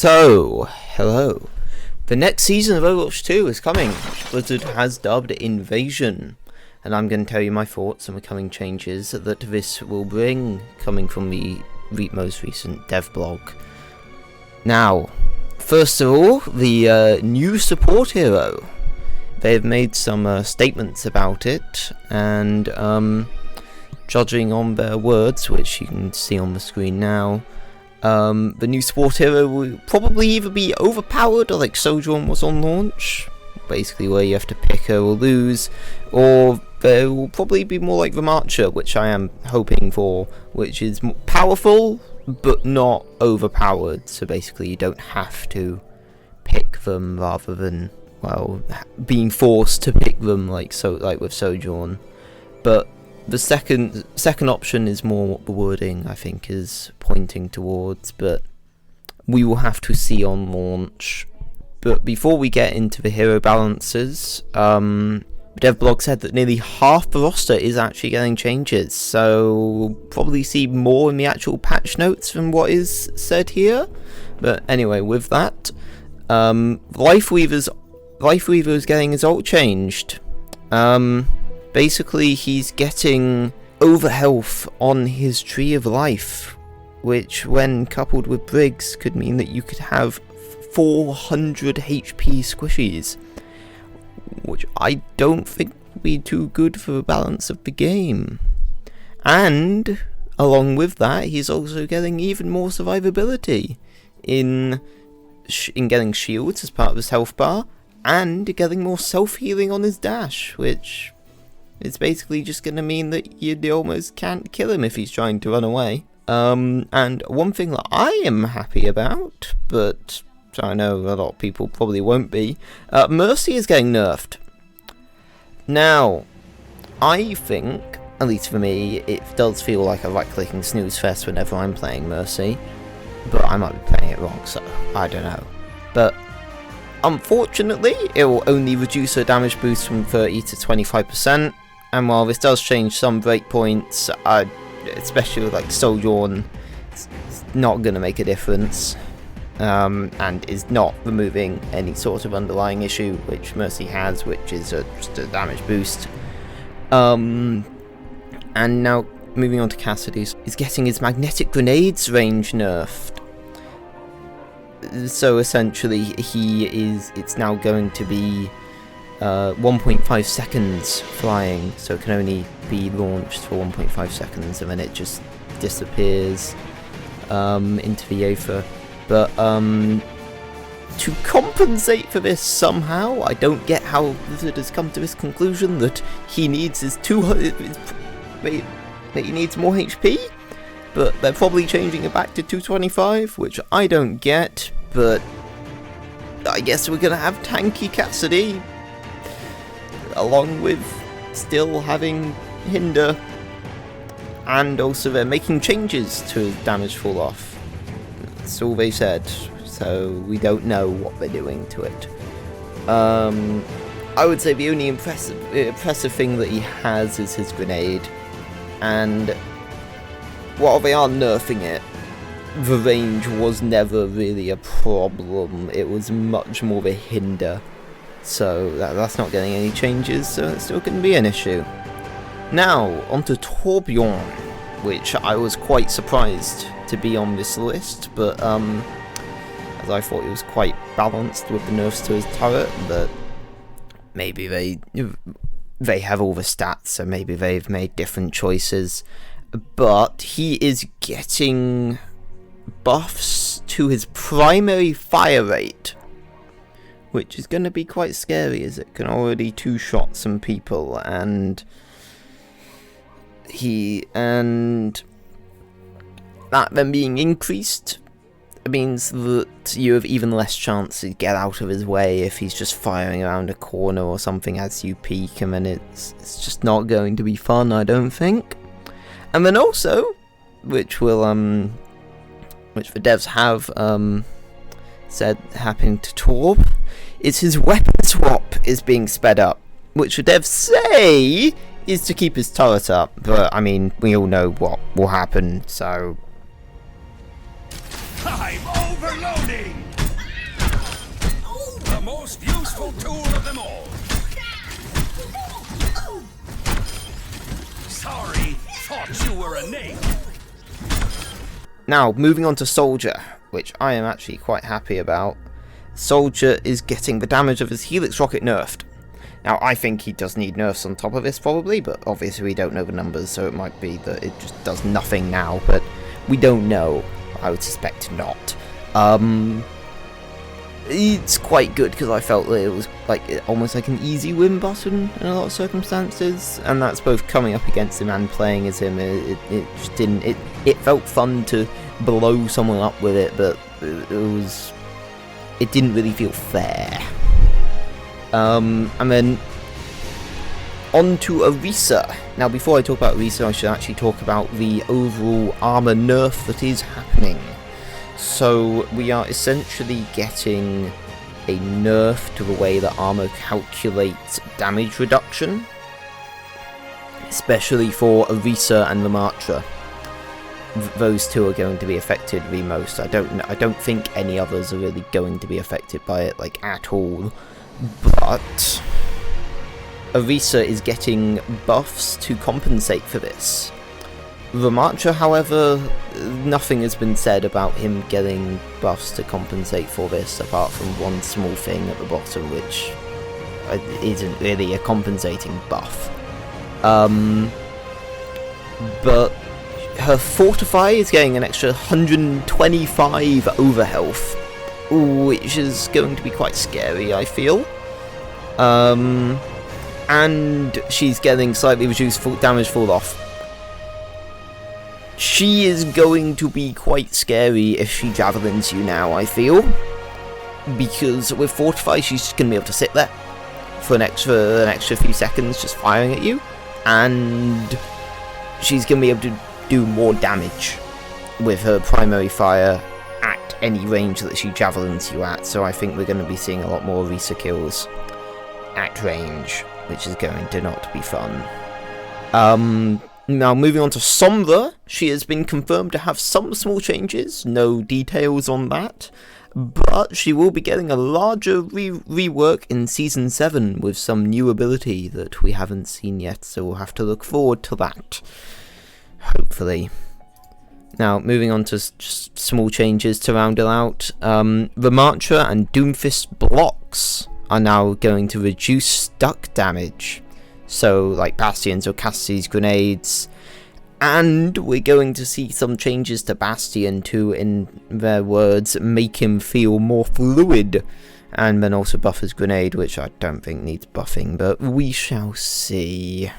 So, hello. The next season of Overwatch 2 is coming, which Blizzard has dubbed Invasion. And I'm going to tell you my thoughts on the coming changes that this will bring, coming from the most recent dev blog. Now, first of all, the new support hero. They've made some statements about it, and judging on their words, which you can see on the screen now, the new support hero will probably either be overpowered, or like Sojourn was on launch, basically where you have to pick her or lose, or there will probably be more like the Marcher, which I am hoping for, which is more powerful, but not overpowered, so basically you don't have to pick them rather than, well, being forced to pick them like with Sojourn. But the second option is more what the wording, I think, is pointing towards, but we will have to see on launch. But before we get into the hero balances, DevBlog said that nearly half the roster is actually getting changes, so we'll probably see more in the actual patch notes than what is said here. But anyway, with that, Lifeweaver is getting his ult changed. Basically, he's getting overhealth on his Tree of Life, which, when coupled with Briggs, could mean that you could have 400 HP squishies, which I don't think will be too good for the balance of the game. And, along with that, he's also getting even more survivability in getting shields as part of his health bar, and getting more self-healing on his dash, which it's basically just going to mean that you almost can't kill him if he's trying to run away. And one thing that I am happy about, but I know a lot of people probably won't be, Mercy is getting nerfed. Now, I think, at least for me, it does feel like a right-clicking snooze fest whenever I'm playing Mercy, but I might be playing it wrong, so I don't know. But unfortunately, it will only reduce her damage boost from 30 to 25%, and while this does change some breakpoints, especially with like Sojourn, it's not going to make a difference, and is not removing any sort of underlying issue which Mercy has, which is just a damage boost. And now moving on to Cassidy's, he's getting his magnetic grenades range nerfed. So essentially, it's now going to be 1.5 seconds flying, so it can only be launched for 1.5 seconds, and then it just disappears into the aether. But to compensate for this somehow, I don't get how Blizzard has come to this conclusion that he needs his 200, that he needs more HP, but they're probably changing it back to 225, which I don't get. But I guess we're gonna have tanky Cassidy, along with still having Hinder, and also they're making changes to his damage fall off. That's all they said, so we don't know what they're doing to it. I would say the only impressive thing that he has is his grenade, and while they are nerfing it, the range was never really a problem. It was much more of a hinder, so that's not getting any changes, so it's still going to be an issue. Now, onto Torbjorn, which I was quite surprised to be on this list, but as I thought he was quite balanced with the nerfs to his turret, but maybe they have all the stats, so maybe they've made different choices. But he is getting buffs to his primary fire rate, which is going to be quite scary, as it can already two-shot some people, and that then being increased means that you have even less chance to get out of his way if he's just firing around a corner or something as you peek, and then it's just not going to be fun, I don't think. And then also, which the devs have said happened to Torb, is his weapon swap is being sped up, which the devs say is to keep his turret up, but I mean, we all know what will happen, so... I'm overloading! powerful tool of them all. Sorry, thought you were a knave. Now, moving on to Soldier, which I am actually quite happy about. Soldier is getting the damage of his Helix Rocket nerfed. Now, I think he does need nerfs on top of this, probably, but obviously we don't know the numbers, so it might be that it just does nothing now, but we don't know. I would suspect not. It's quite good, because I felt that it was almost like an easy win button in a lot of circumstances, and that's both coming up against him and playing as him. It just didn't... It felt fun to blow someone up with it, but it didn't really feel fair. And then on to Orisa. Now, before I talk about Orisa, I should actually talk about the overall armor nerf that is happening. So we are essentially getting a nerf to the way that armor calculates damage reduction, especially for Orisa and Lamatra. Those two are going to be affected the most. I don't think any others are really going to be affected by it at all. But Orisa is getting buffs to compensate for this. Lamatra, however, nothing has been said about him getting buffs to compensate for this, apart from one small thing at the bottom, which isn't really a compensating buff. But her Fortify is getting an extra 125 overhealth, which is going to be quite scary, I feel. And she's getting slightly reduced damage fall off. She is going to be quite scary if she javelins you now, I feel. Because with Fortify, she's just going to be able to sit there for an extra few seconds just firing at you. And she's going to be able to do more damage with her primary fire at any range that she javelins you at. So I think we're going to be seeing a lot more Orisa kills at range, which is going to not be fun. Now, moving on to Sombra, she has been confirmed to have some small changes, no details on that, but she will be getting a larger rework in Season 7 with some new ability that we haven't seen yet, so we'll have to look forward to that, hopefully. Now, moving on to just small changes to round it out, Lamatra and Doomfist blocks are now going to reduce stuck damage. So, like Bastion's or Cassie's grenades. And we're going to see some changes to Bastion to, in their words, make him feel more fluid. And then also buff his grenade, which I don't think needs buffing, but we shall see.